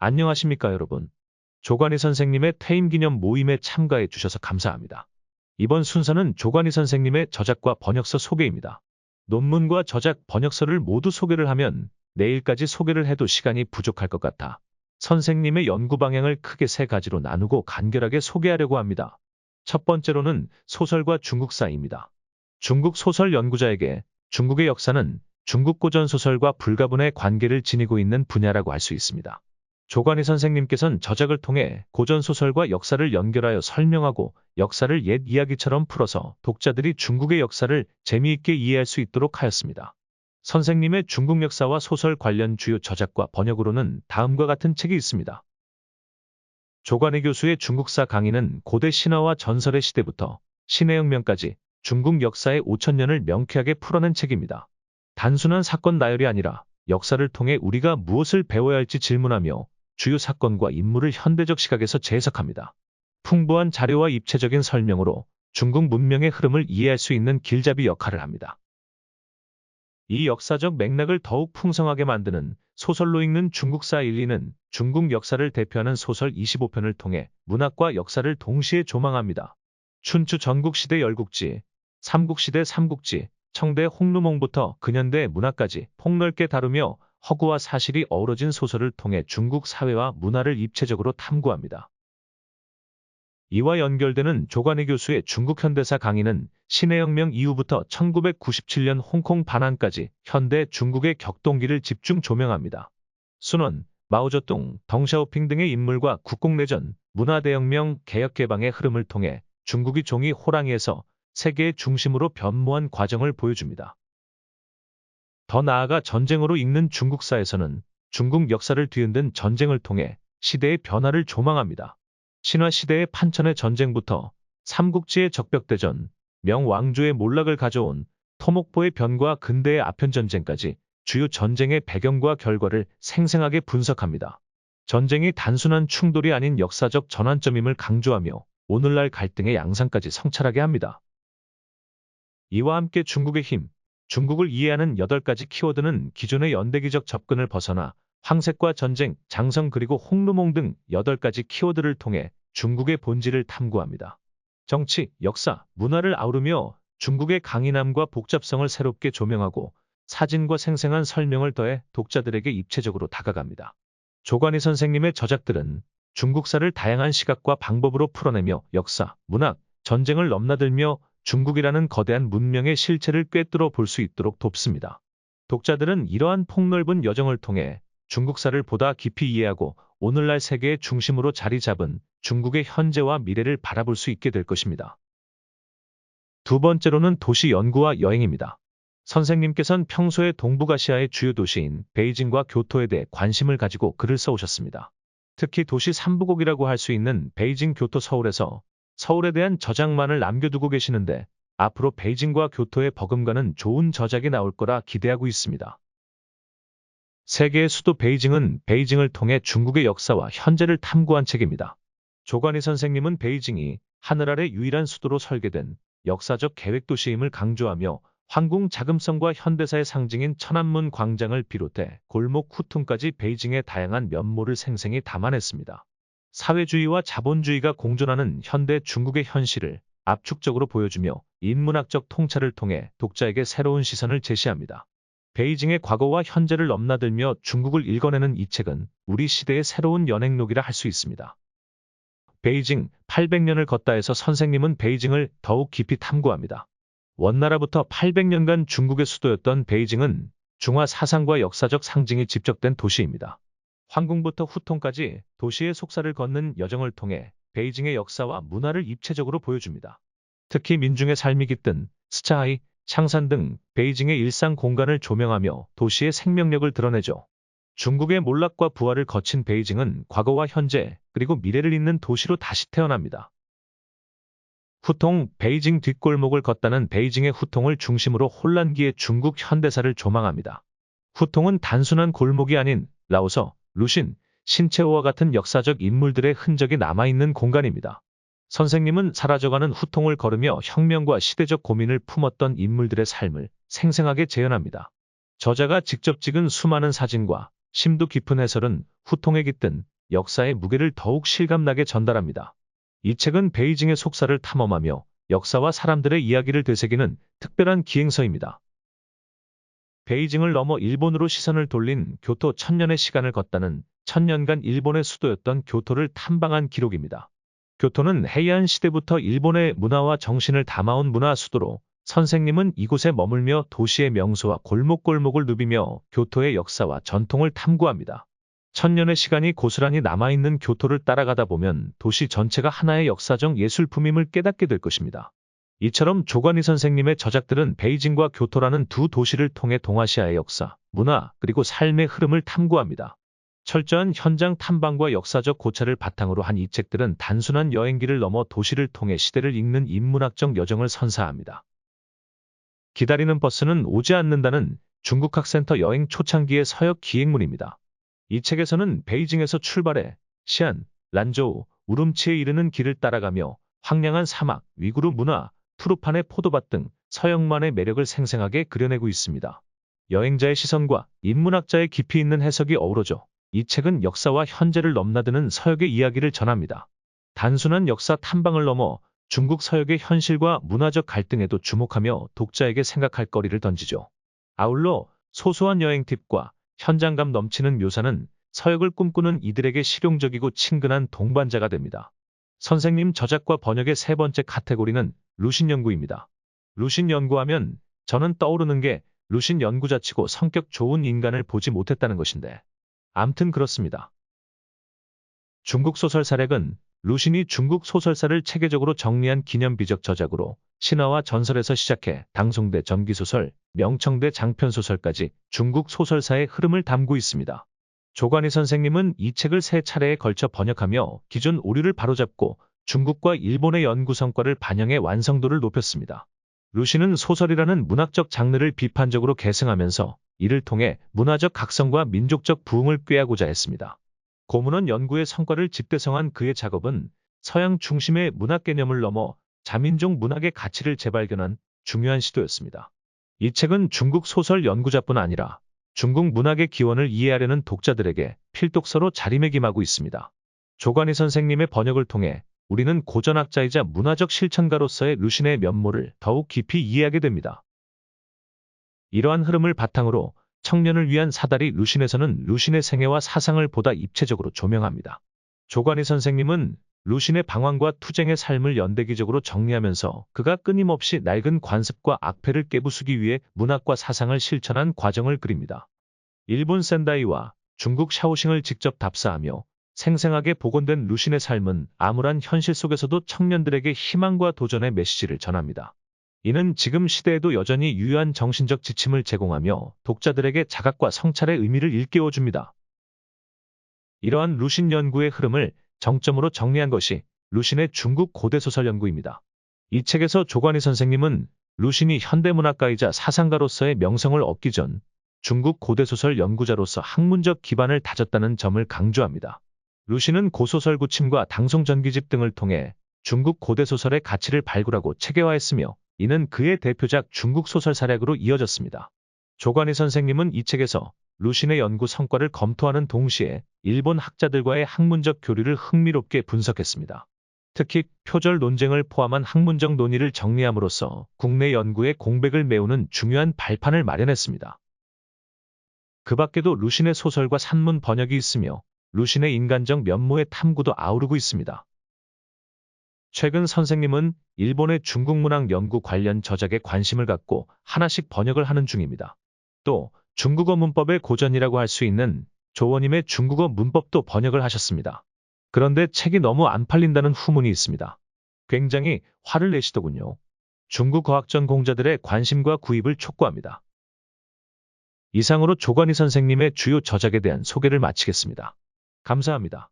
안녕하십니까, 여러분. 조관희 선생님의 퇴임기념 모임에 참가해 주셔서 감사합니다. 이번 순서는 조관희 선생님의 저작과 번역서 소개입니다. 논문과 저작, 번역서를 모두 소개를 하면 내일까지 소개를 해도 시간이 부족할 것 같아 선생님의 연구 방향을 크게 세 가지로 나누고 간결하게 소개하려고 합니다. 첫 번째로는 소설과 중국사입니다. 중국 소설 연구자에게 중국의 역사는 중국 고전 소설과 불가분의 관계를 지니고 있는 분야라고 할 수 있습니다. 조관희 선생님께서는 저작을 통해 고전 소설과 역사를 연결하여 설명하고 역사를 옛 이야기처럼 풀어서 독자들이 중국의 역사를 재미있게 이해할 수 있도록 하였습니다. 선생님의 중국 역사와 소설 관련 주요 저작과 번역으로는 다음과 같은 책이 있습니다. 조관희 교수의 중국사 강의는 고대 신화와 전설의 시대부터 신해혁명까지 중국 역사의 5천년을 명쾌하게 풀어낸 책입니다. 단순한 사건 나열이 아니라 역사를 통해 우리가 무엇을 배워야 할지 질문하며 주요 사건과 인물을 현대적 시각에서 재해석합니다. 풍부한 자료와 입체적인 설명으로 중국 문명의 흐름을 이해할 수 있는 길잡이 역할을 합니다. 이 역사적 맥락을 더욱 풍성하게 만드는 소설로 읽는 중국사 1, 2는 중국 역사를 대표하는 소설 25편을 통해 문학과 역사를 동시에 조망합니다. 춘추 전국시대 열국지, 삼국시대 삼국지, 청대 홍루몽부터 근현대 문화까지 폭넓게 다루며 허구와 사실이 어우러진 소설을 통해 중국 사회와 문화를 입체적으로 탐구합니다. 이와 연결되는 조관희 교수의 중국 현대사 강의는 신해혁명 이후부터 1997년 홍콩 반환까지 현대 중국의 격동기를 집중 조명합니다. 순원, 마오쩌둥, 덩샤오핑 등의 인물과 국공내전, 문화대혁명, 개혁개방의 흐름을 통해 중국이 종이 호랑이에서 세계의 중심으로 변모한 과정을 보여줍니다. 더 나아가 전쟁으로 읽는 중국사에서는 중국 역사를 뒤흔든 전쟁을 통해 시대의 변화를 조망합니다. 신화시대의 판천의 전쟁부터 삼국지의 적벽대전, 명왕조의 몰락을 가져온 토목보의 변과 근대의 아편전쟁까지 주요 전쟁의 배경과 결과를 생생하게 분석합니다. 전쟁이 단순한 충돌이 아닌 역사적 전환점임을 강조하며 오늘날 갈등의 양상까지 성찰하게 합니다. 이와 함께 중국의 힘, 중국을 이해하는 8가지 키워드는 기존의 연대기적 접근을 벗어나 황색과 전쟁, 장성 그리고 홍루몽 등 8가지 키워드를 통해 중국의 본질을 탐구합니다. 정치, 역사, 문화를 아우르며 중국의 강인함과 복잡성을 새롭게 조명하고 사진과 생생한 설명을 더해 독자들에게 입체적으로 다가갑니다. 조관희 선생님의 저작들은 중국사를 다양한 시각과 방법으로 풀어내며 역사, 문학, 전쟁을 넘나들며 중국이라는 거대한 문명의 실체를 꿰뚫어 볼 수 있도록 돕습니다. 독자들은 이러한 폭넓은 여정을 통해 중국사를 보다 깊이 이해하고 오늘날 세계의 중심으로 자리 잡은 중국의 현재와 미래를 바라볼 수 있게 될 것입니다. 두 번째로는 도시 연구와 여행입니다. 선생님께서는 평소에 동북아시아의 주요 도시인 베이징과 교토에 대해 관심을 가지고 글을 써오셨습니다. 특히 도시 3부곡이라고 할 수 있는 베이징, 교토, 서울에서 서울에 대한 저작만을 남겨두고 계시는데 앞으로 베이징과 교토에 버금가는 좋은 저작이 나올 거라 기대하고 있습니다. 세계의 수도 베이징은 베이징을 통해 중국의 역사와 현재를 탐구한 책입니다. 조관희 선생님은 베이징이 하늘 아래 유일한 수도로 설계된 역사적 계획도시임을 강조하며 황궁 자금성과 현대사의 상징인 천안문 광장을 비롯해 골목 후퉁까지 베이징의 다양한 면모를 생생히 담아냈습니다. 사회주의와 자본주의가 공존하는 현대 중국의 현실을 압축적으로 보여주며 인문학적 통찰을 통해 독자에게 새로운 시선을 제시합니다. 베이징의 과거와 현재를 넘나들며 중국을 읽어내는 이 책은 우리 시대의 새로운 연행록이라 할 수 있습니다. 베이징 800년을 걷다에서 선생님은 베이징을 더욱 깊이 탐구합니다. 원나라부터 800년간 중국의 수도였던 베이징은 중화 사상과 역사적 상징이 집적된 도시입니다. 황궁부터 후통까지 도시의 속사를 걷는 여정을 통해 베이징의 역사와 문화를 입체적으로 보여줍니다. 특히 민중의 삶이 깃든 스촨하이, 창산 등 베이징의 일상 공간을 조명하며 도시의 생명력을 드러내죠. 중국의 몰락과 부활을 거친 베이징은 과거와 현재 그리고 미래를 잇는 도시로 다시 태어납니다. 후통, 베이징 뒷골목을 걷다는 베이징의 후통을 중심으로 혼란기의 중국 현대사를 조망합니다. 후통은 단순한 골목이 아닌 라오서, 루신, 신채호와 같은 역사적 인물들의 흔적이 남아있는 공간입니다. 선생님은 사라져가는 후통을 걸으며 혁명과 시대적 고민을 품었던 인물들의 삶을 생생하게 재현합니다. 저자가 직접 찍은 수많은 사진과 심도 깊은 해설은 후통에 깃든 역사의 무게를 더욱 실감나게 전달합니다. 이 책은 베이징의 속사를 탐험하며 역사와 사람들의 이야기를 되새기는 특별한 기행서입니다. 베이징을 넘어 일본으로 시선을 돌린 교토 1000년의 시간을 걷다는 1000년간 일본의 수도였던 교토를 탐방한 기록입니다. 교토는 헤이안 시대부터 일본의 문화와 정신을 담아온 문화 수도로 선생님은 이곳에 머물며 도시의 명소와 골목골목을 누비며 교토의 역사와 전통을 탐구합니다. 1000년의 시간이 고스란히 남아있는 교토를 따라가다 보면 도시 전체가 하나의 역사적 예술품임을 깨닫게 될 것입니다. 이처럼 조관희 선생님의 저작들은 베이징과 교토라는 두 도시를 통해 동아시아의 역사, 문화, 그리고 삶의 흐름을 탐구합니다. 철저한 현장 탐방과 역사적 고찰을 바탕으로 한 이 책들은 단순한 여행기를 넘어 도시를 통해 시대를 읽는 인문학적 여정을 선사합니다. 기다리는 버스는 오지 않는다는 중국학센터 여행 초창기의 서역 기행문입니다. 이 책에서는 베이징에서 출발해 시안, 란저우, 우룸치에 이르는 길을 따라가며 황량한 사막, 위구르 문화, 투르판의 포도밭 등 서역만의 매력을 생생하게 그려내고 있습니다. 여행자의 시선과 인문학자의 깊이 있는 해석이 어우러져 이 책은 역사와 현재를 넘나드는 서역의 이야기를 전합니다. 단순한 역사 탐방을 넘어 중국 서역의 현실과 문화적 갈등에도 주목하며 독자에게 생각할 거리를 던지죠. 아울러 소소한 여행 팁과 현장감 넘치는 묘사는 서역을 꿈꾸는 이들에게 실용적이고 친근한 동반자가 됩니다. 선생님 저작과 번역의 세 번째 카테고리는 루신 연구입니다. 루신 연구하면 저는 떠오르는 게 루신 연구자치고 성격 좋은 인간을 보지 못했다는 것인데. 암튼 그렇습니다. 중국 소설 사歴은 루신이 중국 소설사를 체계적으로 정리한 기념비적 저작으로 신화와 전설에서 시작해 당송대 전기소설, 명청대 장편소설까지 중국 소설사의 흐름을 담고 있습니다. 조관희 선생님은 이 책을 세 차례에 걸쳐 번역하며 기존 오류를 바로잡고 중국과 일본의 연구 성과를 반영해 완성도를 높였습니다. 루신은 소설이라는 문학적 장르를 비판적으로 계승하면서 이를 통해 문화적 각성과 민족적 부흥을 꾀하고자 했습니다. 고문원 연구의 성과를 집대성한 그의 작업은 서양 중심의 문학 개념을 넘어 자민족 문학의 가치를 재발견한 중요한 시도였습니다. 이 책은 중국 소설 연구자뿐 아니라 중국 문학의 기원을 이해하려는 독자들에게 필독서로 자리매김하고 있습니다. 조관희 선생님의 번역을 통해 우리는 고전학자이자 문화적 실천가로서의 루신의 면모를 더욱 깊이 이해하게 됩니다. 이러한 흐름을 바탕으로 청년을 위한 사다리 루신에서는 루신의 생애와 사상을 보다 입체적으로 조명합니다. 조관희 선생님은 루신의 방황과 투쟁의 삶을 연대기적으로 정리하면서 그가 끊임없이 낡은 관습과 악폐를 깨부수기 위해 문학과 사상을 실천한 과정을 그립니다. 일본 센다이와 중국 샤오싱을 직접 답사하며 생생하게 복원된 루신의 삶은 암울한 현실 속에서도 청년들에게 희망과 도전의 메시지를 전합니다. 이는 지금 시대에도 여전히 유효한 정신적 지침을 제공하며 독자들에게 자각과 성찰의 의미를 일깨워줍니다. 이러한 루신 연구의 흐름을 정점으로 정리한 것이 루신의 중국 고대소설 연구입니다. 이 책에서 조관희 선생님은 루신이 현대문학가이자 사상가로서의 명성을 얻기 전 중국 고대소설 연구자로서 학문적 기반을 다졌다는 점을 강조합니다. 루신은 고소설 구침과 당송전기집 등을 통해 중국 고대소설의 가치를 발굴하고 체계화했으며 이는 그의 대표작 중국 소설 사략으로 이어졌습니다. 조관희 선생님은 이 책에서 루신의 연구 성과를 검토하는 동시에 일본 학자들과의 학문적 교류를 흥미롭게 분석했습니다. 특히 표절 논쟁을 포함한 학문적 논의를 정리함으로써 국내 연구의 공백을 메우는 중요한 발판을 마련했습니다. 그 밖에도 루신의 소설과 산문 번역이 있으며 루신의 인간적 면모의 탐구도 아우르고 있습니다. 최근 선생님은 일본의 중국 문학 연구 관련 저작에 관심을 갖고 하나씩 번역을 하는 중입니다. 또 중국어 문법의 고전이라고 할 수 있는 조원임의 중국어 문법도 번역을 하셨습니다. 그런데 책이 너무 안 팔린다는 후문이 있습니다. 굉장히 화를 내시더군요. 중국 어학전 공자들의 관심과 구입을 촉구합니다. 이상으로 조관희 선생님의 주요 저작에 대한 소개를 마치겠습니다. 감사합니다.